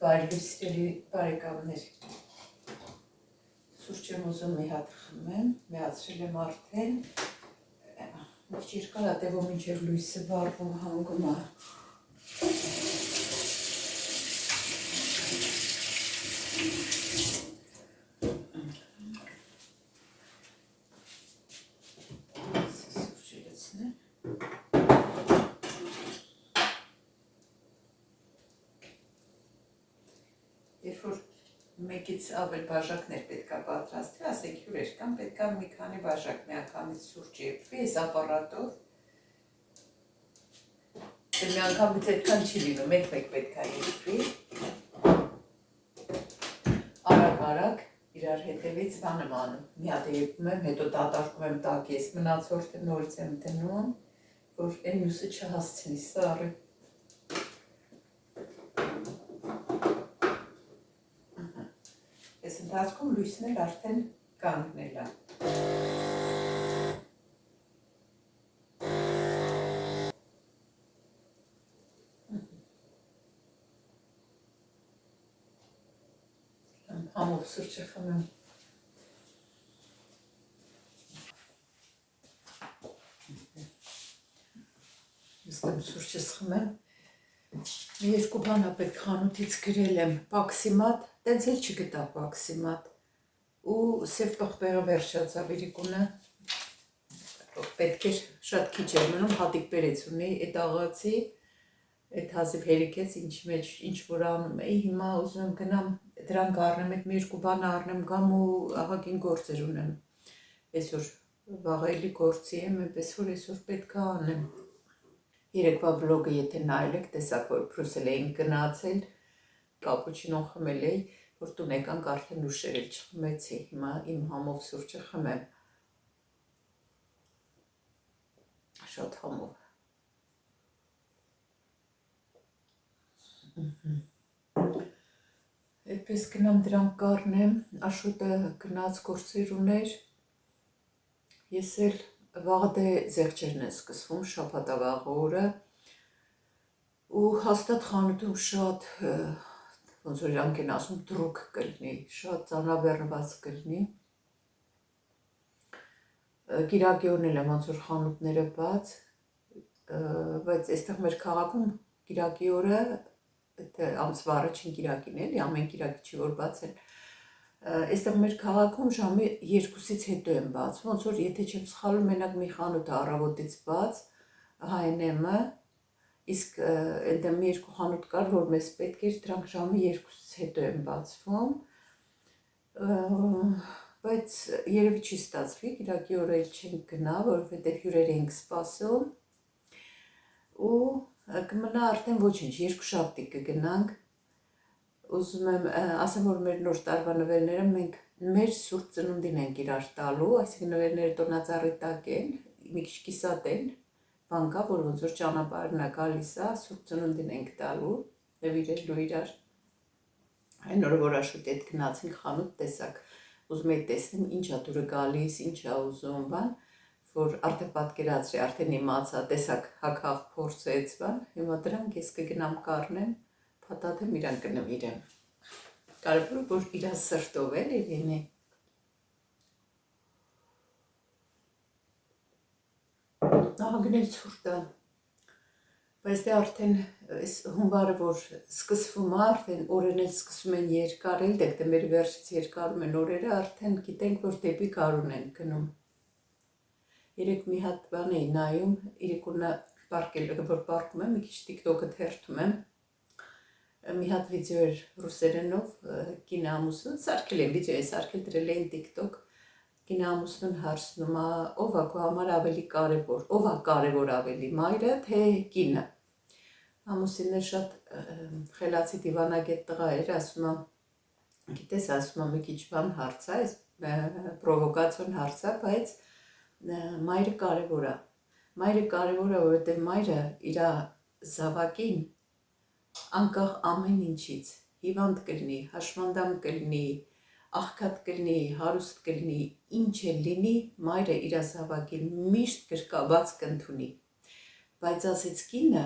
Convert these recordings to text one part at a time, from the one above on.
Բարի բարեկամներ, սուրճ եմ ուզում մի հատ խմեմ, միացրել եմ արդեն, մի քիչ երկար ա տևում մինչև լույսը վառվում հանգում ա։ Երբ որ մեկից ավել բաժակներ պետք է պատրաստի, ասենք հյուրեր կան, պետք է մի քանի բաժակ միանգամից սուրճ եփվի, այս ապարատով։ Դե միանգամից այդքան չի լինում, մեկ-մեկ պետք է եփվի։ Արագ-արագ իրար հետևից բան եմ անում, մի հատ եփում եմ, հետո դատարկում եմ տակես, մնացորդը նորից եմ դնում, որ այն մյուսը չհասցնի սառը։ Այս ընթացքում լույսն էլ արդեն կանգնել է։ Համով սուրճը խմեմ։ Նստեմ սուրճս խմեմ։ Մի երկու բան ա պետք խանութից գրել եմ, պաքսիմատ, տենց էլ չգտա պաքսիմատ ու սև պղպեղը վերջացա վիրիկունը, պետք էր շատ քիչ էր մնում, հատիկ բերեց ունի, այդ աղացի, այդ հազիվ հերիքեց, ինչի մեջ ինչ որ անում էի, հիմա ուզում եմ գնամ դրանք առնեմ, այդ մի երկու բան առնեմ, գամ ու ահագին գործեր ունեմ, այսօր վաղը էլի գործի եմ, այնպես որ այսօր պետք է անեմ։ Երեկվա վլոգը եթե նայել եք, տեսաք, որ Բրյուսել էինք գնացել, կապուչինոն խմել էի, որ տուն եկանք արդեն ուշեր էլ չխմեցի, հիմա իմ համով սուրճը խմեմ։ Շատ համով։ Այդպես գնամ դրանք կառնեմ, Աշոտը գնաց գործեր ուներ, ես էլ վաղդե զեղչերն են սկսվում, շաբաթավաղ օրը ու հաստատ խանութում շատ, ոնց որ իրանք են ասում, դրուկ կլինի, շատ ծանրաբեռնված կլինի։ Կիրակի օրն էլ եմ ոնց որ խանութները բաց, բայց այստեղ մեր քաղաքում կիրակի օրը, ամսվա առաջին կիրակին էլի, ամեն կիրակի չի որ բաց են, այստեղ մեր քաղաքում ժամի 2-ից հետո են բաց, ոնց որ եթե չեմ սխալվում, մենակ մի խանութ է առավոտից բաց, H&M-ը, իսկ այնտեղ մի երկու խանութ կար, որ մեզ պետք էր, դրանք ժամի 2-ից հետո են բացվում, բայց երևի չի ստացվի, կիրակի օրը չենք գնա, որովհետև հյուրեր էինք սպասում ու կմնա արդեն ոչինչ, երկուշաբթի կգնանք, ուզում եմ ասեմ, որ մեր նոր տարվա նվերները մենք մեր սուրբ ծնունդին ենք իրար տալու, այսինքն նվերները տոնածառի տակ են, մի քիչ կիսատ են, բան կա, որ ոնց որ ճանապարհն է գալիս է, սուրբ ծնունդին ենք տալու, նվիրելու իրար։ Այն օրը որ Աշոտի հետ գնացինք խանութ, տեսակ, ուզում էի տեսնեմ ինչ ա դուրը գալիս, ինչ ա ուզում, բան, որ արդեն պատկերացրի, արդեն իմացա, տեսակ հագաղ փորձեց, բան, հիմա դրանք ես կգնամ կառնեմ, փաթաթեմ իրան կնվիրեմ։ Կարևորը որ իրա սրտով էլի լինի։ Ահագնել ցուրտ է, բայց դե արդեն այս հունվարը որ սկսվում է, արդեն օրերն էլ սկսում են երկարել, դեկտեմբերի վերջից երկարում են օրերը, արդեն գիտենք, որ դեպի գարուն են գնում։ Երեկ մի հատ բան էի նայում, իրիկունը պարկել, որ պարկում եմ, մի քիչ TikTok-ը թերթում եմ, մի հատ վիդեո էր ռուսերենով, կին ամուսնուն, սարքել են վիդեո է սարքել, դրել էին TikTok, կին ամուսնուն հարցնում է, ով է քո համար ավելի կարևոր, ով է կարևոր ավելի, մայրը թե կինը։ Ամուսինը շատ խելացի դիվանագետ տղա էր, ասում է, գիտես, ասում է, մի քիչ բան հարց է, պրովոկացիոն հարց է, բայց մայրը կարևոր է, որովհետև մայրը իր զավակին անկախ ամեն ինչից, հիվանդ կլինի, հաշմանդամ կլինի, աղքատ կլինի, հարուստ կլինի, ինչ էլ լինի, մայրը իր զավակին միշտ գրկաբաց կընդունի, բայց ասեց կինը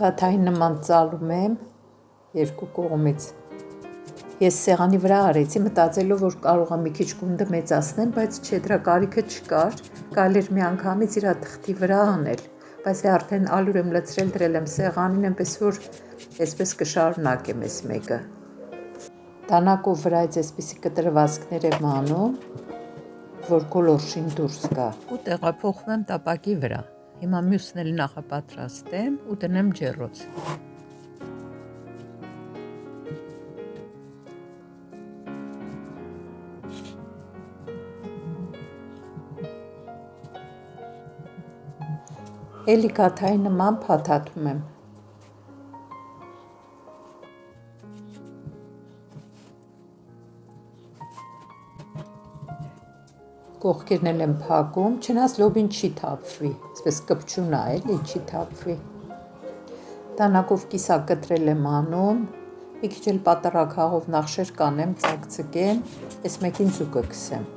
Կաթային նման ծալում եմ երկու կողմից։ Ես սեղանի վրա արեցի, մտածելով, որ կարող եմ մի քիչ գունդը մեծացնեմ, բայց չէ, դրա կարիքը չկար։ Կարելի էր միանգամից իր թղթի վրա անել, բայց դե արդեն ալյուր եմ լցրել, դրել եմ սեղանին, այնպես որ այսպես կշարունակեմ այս մեկը։ Դանակով վրայից այսպիսի կտրվածքներ եմ անում, որ գոլորշին դուրս գա, ու տեղափոխում եմ տապակի վրա։ Հիմա մյուսն էլ նախապատրաստեմ ու դնեմ ջեռոց։ Էլի կաթայի նման փաթաթում եմ։ Կողքերն էլ եմ փակում, չնայած լոբին չի թափվի, այսպես կպչուն է, էլի չի թափվի։ Դանակով կիսակտրել եմ անում, մի քիչ էլ պատառաքաղով նախշեր կանեմ, ծակծկեմ, այս մեկին ձուկը կսեմ։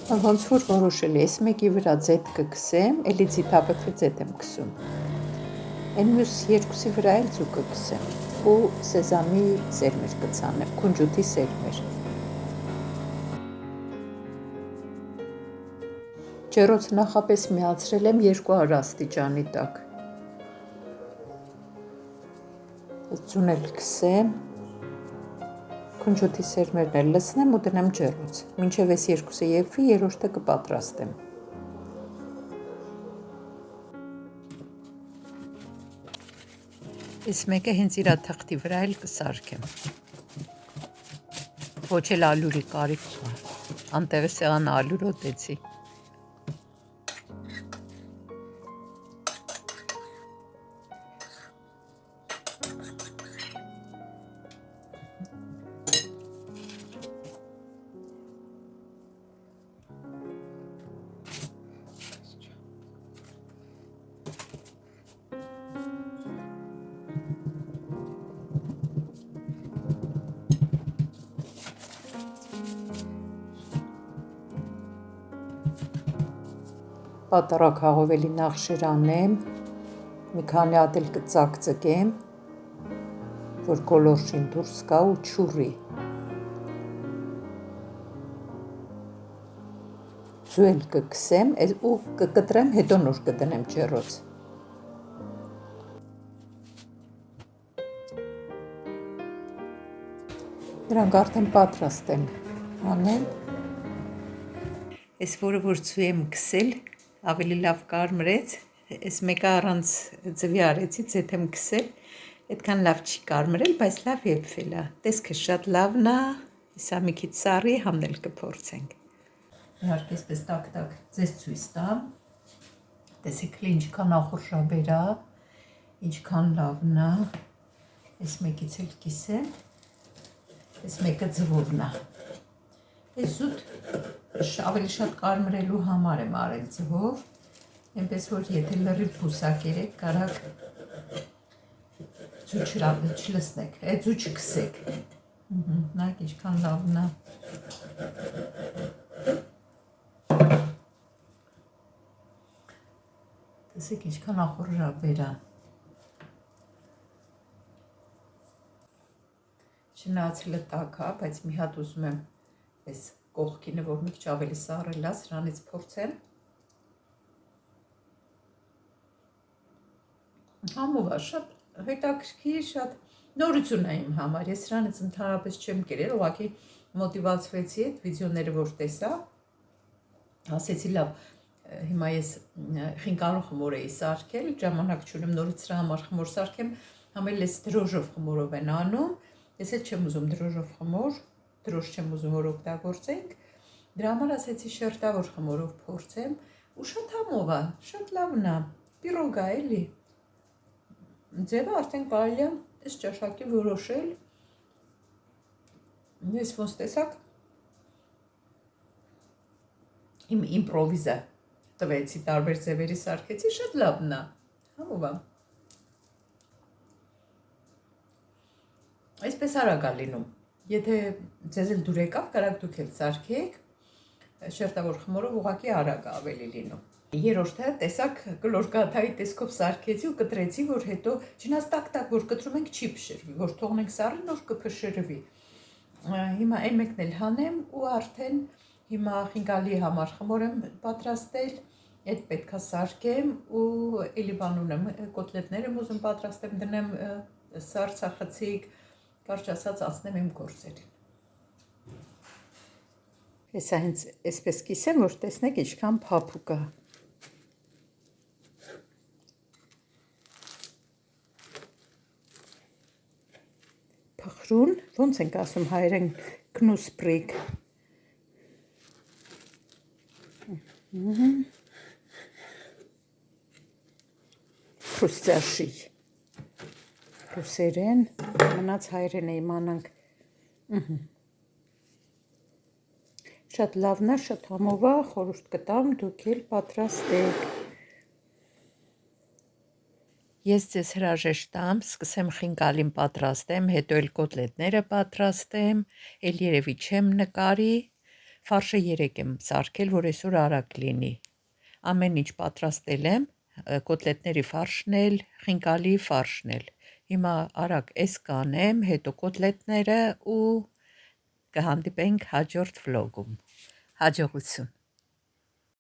Ոնց որ որոշել եմ, այս մեկի վրա ձետ կքսեմ, էլի ձիթապտղի ձետ եմ քսում։ Այն մյուս երկուսի վրա էլ ձուկը կքսեմ ու սեզամի սերմեր կցանեմ, քունջութի սերմեր։ Ջեռոցը նախապես միացրել եմ 200 աստիճանի տակ։ Ձուն էլ կքսեմ, քունջութի սերմերն էլ լցնեմ ու դնեմ ջեռոց։ Մինչև այս երկուսը եփվի, երրորդը կպատրաստեմ։ Այս մեկը հենց իր թղթի վրա էլ կսարքեմ։ Ոչ էլ ալյուրի կարիք կա։ Անտեղի սեղանը ալյուր ուտեցի։ Պատառաքաղով էլի նախշեր անեմ, մի քանի հատ էլ կծակծկեմ, որ գոլորշին դուրս գա ու չուռի։ Ձու էլ կքսեմ ու կկտրեմ, հետո նոր կդնեմ ջեռոց։ Դրանք արդեն պատրաստ են անել։ Այս որը որ ձու եմ քսել, ավելի լավ կարմրեց, այս մեկը առանց ձվի արեցի, ձեթ եմ քսել, այդքան լավ չի կարմրել, բայց լավ եփվել է, տեսքը շատ լավն է, իսա մի քիչ սառի, համնել կփորձենք։ Իհարկե այսպես տակ-տակ ձեզ ցույց տամ, տեսեք ինչքան ախորժաբեր է, ինչքան լավն է, այս մեկից էլ կիսեմ, այս մեկը ձվովն է։ Այս զուտ ավելի շատ կարմրելու համար եմ արել ձվով, այնպես որ եթե լրիվ բուսակեր եք, կարակ ձու չլսնեք, ձու չքսեք։ Նայեք ինչքան լավն է։ Տեսեք ինչքան ախորժաբեր է։ Չնայած տաք է, բայց մի հատ ուզում եմ այս կողքինը, որ մի քիչ ավելի սառել է, սրանից փորձեմ։ Համով է, շատ հետաքրքիր, շատ նորություն է իմ համար։ Ես սրանից ընդհանրապես չեմ կերել, ուղղակի մոտիվացվեցի այդ վիդեոները, որ տեսա։ Ասեցի լավ, հիմա ես խինկալու խմոր էի սարքել, ժամանակ չունեմ նորից սրա համար խմոր սարքեմ, համել ես դրոժով խմորով են անում։ Ես էլ չեմ ուզում դրոժով խմոր, դրոշ չեմ ուզում որ օգտագործենք, դրա համար ասեցի շերտավոր խմորով փորձեմ ու շատ համով է, շատ լավն է, պիրոգ է էլի։ Ձևը արդեն կարելի է այս ճաշակի որոշել։ Ես ոնց տեսակ իմ իմպրովիզը տվեցի, տարբեր ձևերի սարքեցի, շատ լավն է, համով է։ Այսպես արագ է լինում։ Եթե ձեզ էլ դուր եկավ, կարաք դուք էլ սարքեք, շերտավոր խմորով ուղղակի արագ ավելի լինում։ Երրորդը տեսակ կլոր-կաթայի տեսքով սարքեցի ու կտրեցի, որ հետո չնայած տակ-տակ որ կտրում ենք չի փշրվի, որ թողնենք սառի նոր կփշրվի։ Հիմա այն մեկն էլ հանեմ ու արդեն հիմա խինկալի համար խմոր եմ պատրաստել, այդ պետքա սարքեմ ու էլի բան ունեմ, կոտլետներ եմ ուզում պատրաստեմ, դնեմ սարսախցիկ, կարճ ասած անցնեմ իմ գործերին։ Հեսա հենց այսպես կիսեմ, որ տեսնեք ինչքան փափուկ է։ Փխրուն, ոնց ենք ասում հայերեն կնուսպրիկ։ Խրուստաշի։ Ռուսերեն, մնաց հայերեն է իմանանք։ Շատ լավն է, շատ համով է, խորհուրդ կտամ, դուք էլ պատրաստեք։ Ես ձեզ հրաժեշտ տամ, սկսեմ խինկալին պատրաստեմ, հետո էլ կոտլետները պատրաստեմ, էլ երևի չեմ նկարի, ֆարշը 3 եմ սարքել, որ այսօր արագ լինի։ Ամեն ինչ պատրաստել եմ, կոտլետների ֆարշն էլ, խինկալի ֆարշն էլ։ Հիմա արագ էս կանեմ, հետո կոտլետները ու կհանդիպենք հաջորդ վլոգում։ Հաջողություն։